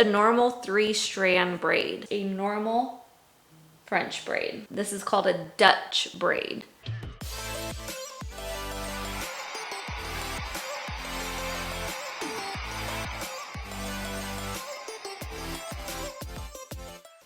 a normal 3-strand braid, a normal French braid. This is called a Dutch braid.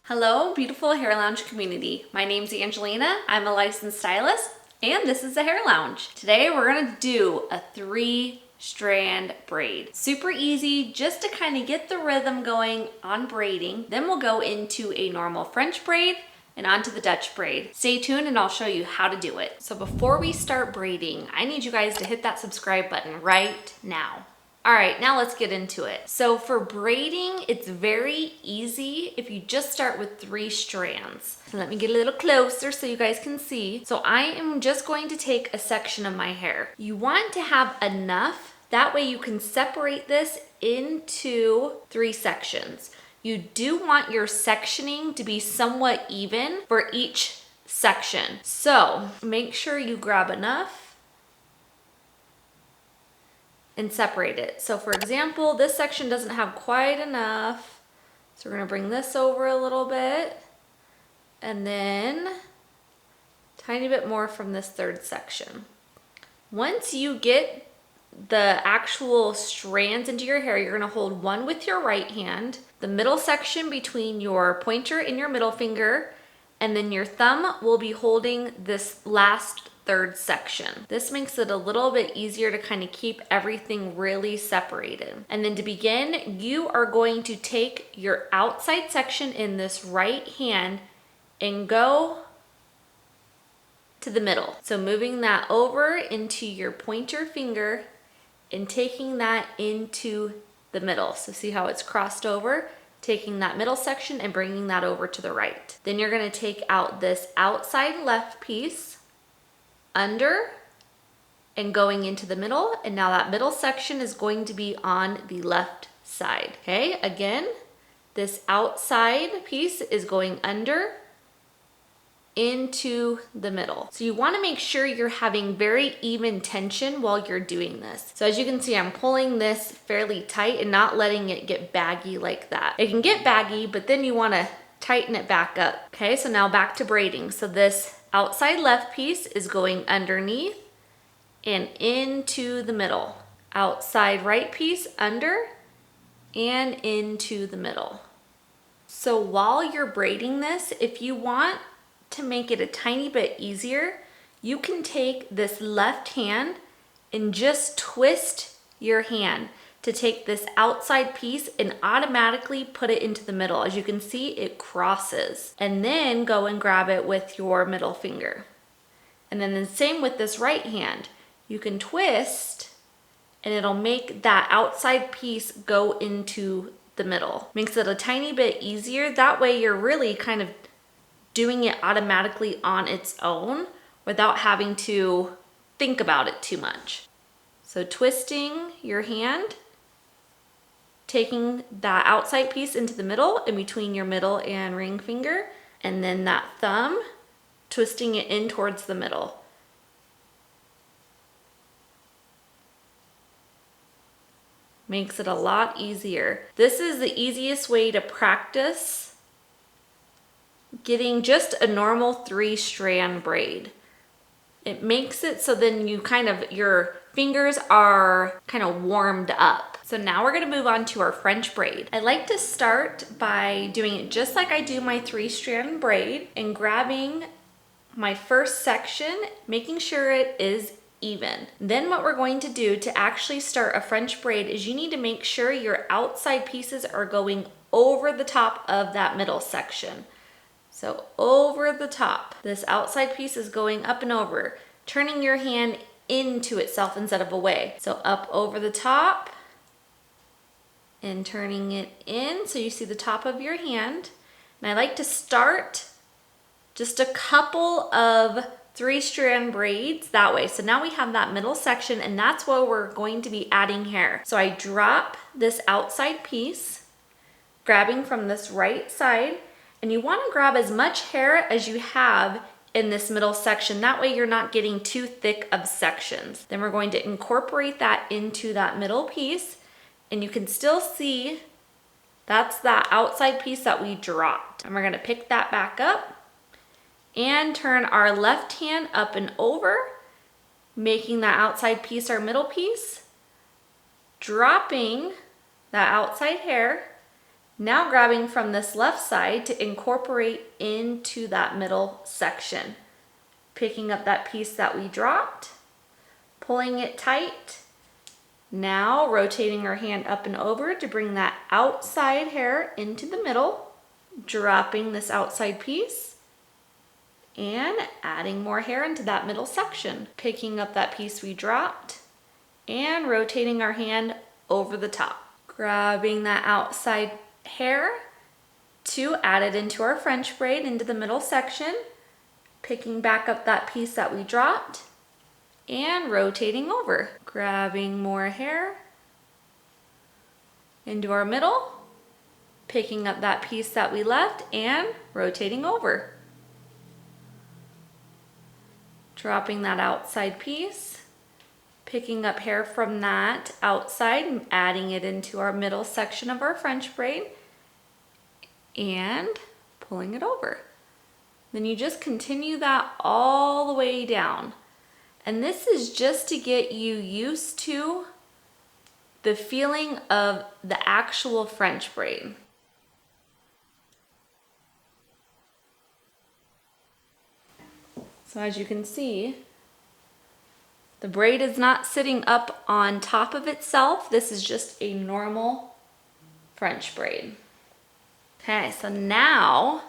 Hello, beautiful Hair Lounge community. My name's Angelina. I'm a licensed stylist, and this is the Hair Lounge. Today we're gonna do a 3-strand braid. Super easy, just to kind of get the rhythm going on braiding. Then we'll go into a normal French braid and onto the Dutch braid. Stay tuned and I'll show you how to do it. So before we start braiding, I need you guys to hit that subscribe button right now. All right, now let's get into it. So for braiding, it's very easy if you just start with 3 strands. So let me get a little closer so you guys can see. So I am just going to take a section of my hair. You want to have enough, that way you can separate this into 3 sections. You do want your sectioning to be somewhat even for each section. So make sure you grab enough and separate it. So for example, this section doesn't have quite enough. So we're gonna bring this over a little bit and then tiny bit more from this 3rd section. Once you get the actual strands into your hair, you're gonna hold one with your right hand, the middle section between your pointer and your middle finger, and then your thumb will be holding this last 3rd section. This makes it a little bit easier to kind of keep everything really separated. And then to begin, you are going to take your outside section in this right hand and go to the middle. So moving that over into your pointer finger and taking that into the middle. So see how it's crossed over? Taking that middle section and bringing that over to the right. Then you're gonna take out this outside left piece under and going into the middle, and now that middle section is going to be on the left side. Okay, again, this outside piece is going under into the middle. So you want to make sure you're having very even tension while you're doing this. So as you can see, I'm pulling this fairly tight and not letting it get baggy like that. It can get baggy, but then you want to tighten it back up. Okay, so now back to braiding. So this outside left piece is going underneath and into the middle. Outside right piece under and into the middle. So while you're braiding this, if you want to make it a tiny bit easier, you can take this left hand and just twist your hand to take this outside piece and automatically put it into the middle. As you can see, it crosses. And then go and grab it with your middle finger. And then the same with this right hand. You can twist and it'll make that outside piece go into the middle. Makes it a tiny bit easier. That way you're really kind of doing it automatically on its own without having to think about it too much. So twisting your hand, taking that outside piece into the middle in between your middle and ring finger, and then that thumb, twisting it in towards the middle. Makes it a lot easier. This is the easiest way to practice getting just a normal 3-strand braid. It makes it so then you your fingers are kind of warmed up. So now we're gonna move on to our French braid. I like to start by doing it just like I do my 3-strand braid and grabbing my first section, making sure it is even. Then what we're going to do to actually start a French braid is you need to make sure your outside pieces are going over the top of that middle section. So over the top, this outside piece is going up and over, turning your hand into itself instead of away. So up over the top and turning it in so you see the top of your hand. And I like to start just a couple of 3-strand braids that way. So now we have that middle section and that's where we're going to be adding hair. So I drop this outside piece, grabbing from this right side, and you want to grab as much hair as you have in this middle section. That way you're not getting too thick of sections. Then we're going to incorporate that into that middle piece, and you can still see That's that outside piece that we dropped. And we're gonna pick that back up and turn our left hand up and over, making that outside piece our middle piece, dropping that outside hair, now grabbing from this left side to incorporate into that middle section. Picking up that piece that we dropped, pulling it tight, now rotating our hand up and over to bring that outside hair into the middle, dropping this outside piece, and adding more hair into that middle section. Picking up that piece we dropped and rotating our hand over the top. Grabbing that outside hair to add it into our French braid into the middle section. Picking back up that piece that we dropped and rotating over. Grabbing more hair into our middle, picking up that piece that we left and rotating over. Dropping that outside piece, picking up hair from that outside and adding it into our middle section of our French braid and pulling it over. Then you just continue that all the way down. And this is just to get you used to the feeling of the actual French braid. So as you can see, the braid is not sitting up on top of itself. This is just a normal French braid. Okay, so now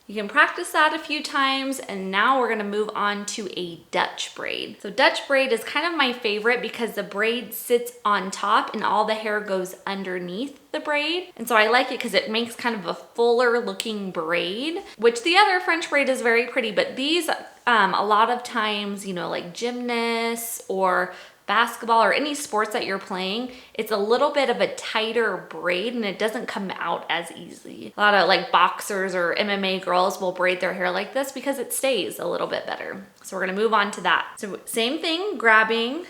you can practice that a few times, and now we're gonna move on to a Dutch braid. So Dutch braid is kind of my favorite because the braid sits on top and all the hair goes underneath the braid. And so I like it because it makes kind of a fuller looking braid, which the other French braid is very pretty, but these, a lot of times, you know, like gymnasts or basketball or any sports that you're playing, it's a little bit of a tighter braid and it doesn't come out as easily. A lot of like boxers or MMA girls will braid their hair like this because it stays a little bit better. So we're gonna move on to that. So same thing, grabbing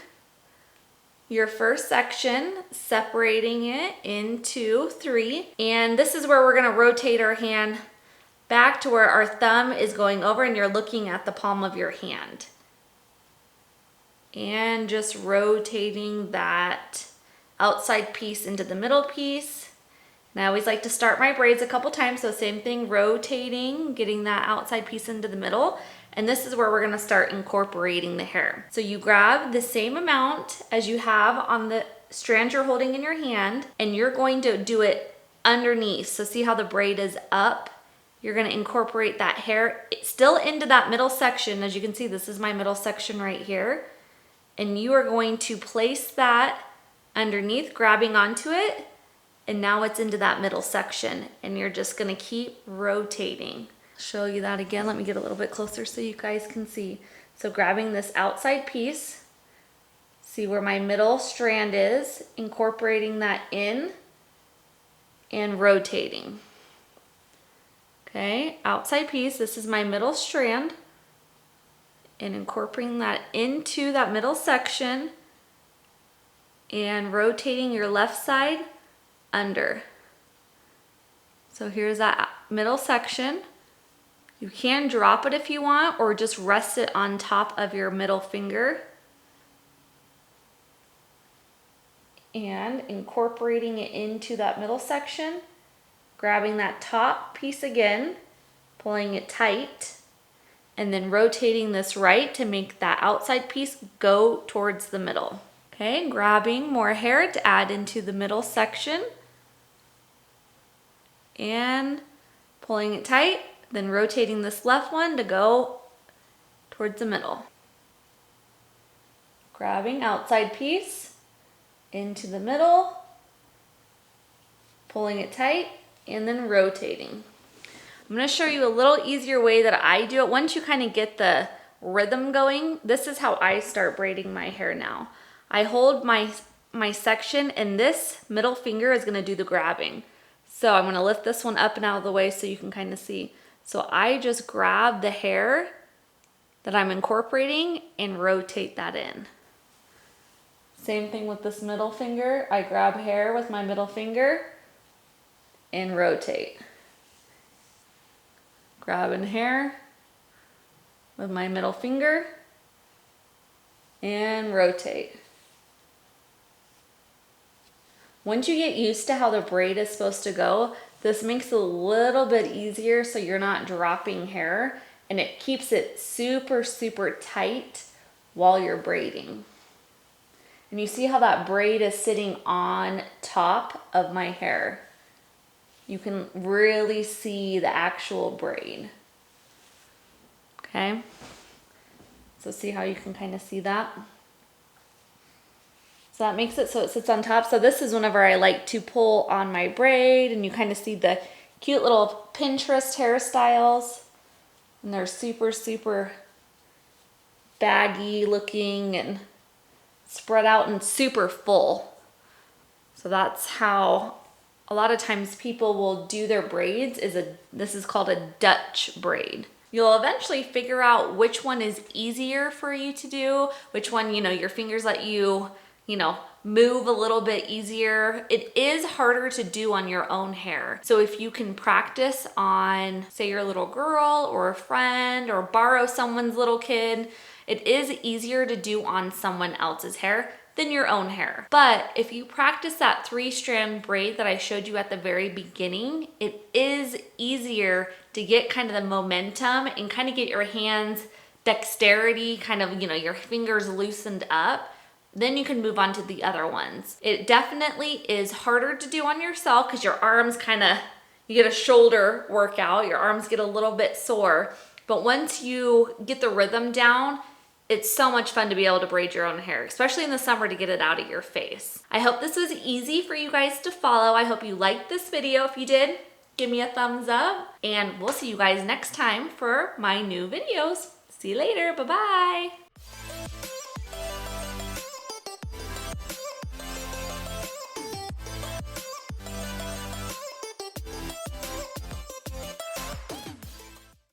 your first section, separating it into 3. And this is where we're gonna rotate our hand back to where our thumb is going over and you're looking at the palm of your hand. And just rotating that outside piece into the middle piece. And I always like to start my braids a couple times, so same thing, rotating, getting that outside piece into the middle. And this is where we're gonna start incorporating the hair. So you grab the same amount as you have on the strand you're holding in your hand, and you're going to do it underneath. So see how the braid is up? You're gonna incorporate that hair still into that middle section. As you can see, this is my middle section right here. And you are going to place that underneath, grabbing onto it, and now it's into that middle section. And you're just gonna keep rotating. Show you that again. Let me get a little bit closer so you guys can see. So grabbing this outside piece, see where my middle strand is, incorporating that in and rotating. Okay, outside piece, this is my middle strand, and incorporating that into that middle section and rotating your left side under. So here's that middle section. You can drop it if you want, or just rest it on top of your middle finger. And incorporating it into that middle section, grabbing that top piece again, pulling it tight, and then rotating this right to make that outside piece go towards the middle. Okay, grabbing more hair to add into the middle section and pulling it tight, then rotating this left one to go towards the middle. Grabbing outside piece into the middle, pulling it tight, and then rotating. I'm gonna show you a little easier way that I do it. Once you kind of get the rhythm going, this is how I start braiding my hair now. I hold my section, and this middle finger is gonna do the grabbing. So I'm gonna lift this one up and out of the way so you can kind of see. So I just grab the hair that I'm incorporating and rotate that in. Same thing with this middle finger. I grab hair with my middle finger and rotate. Grabbing hair with my middle finger and rotate. Once you get used to how the braid is supposed to go, this makes it a little bit easier so you're not dropping hair, and it keeps it super, super tight while you're braiding. And you see how that braid is sitting on top of my hair. You can really see the actual braid. Okay? So see how you can kind of see that? So that makes it so it sits on top. So this is whenever I like to pull on my braid, and you kind of see the cute little Pinterest hairstyles. And they're super, super baggy looking and spread out and super full. So that's how a lot of times people will do their braids. This is called a Dutch braid. You'll eventually figure out which one is easier for you to do, which one, your fingers let you, move a little bit easier. It is harder to do on your own hair. So if you can practice on, say, your little girl or a friend, or borrow someone's little kid, it is easier to do on someone else's hair than your own hair. But if you practice that 3-strand braid that I showed you at the very beginning, it is easier to get kind of the momentum and kind of get your hands dexterity, kind of, your fingers loosened up. Then you can move on to the other ones. It definitely is harder to do on yourself because your arms you get a shoulder workout, your arms get a little bit sore. But once you get the rhythm down, it's so much fun to be able to braid your own hair, especially in the summer, to get it out of your face. I hope this was easy for you guys to follow. I hope you liked this video. If you did, give me a thumbs up, and we'll see you guys next time for my new videos. See you later. Bye-bye.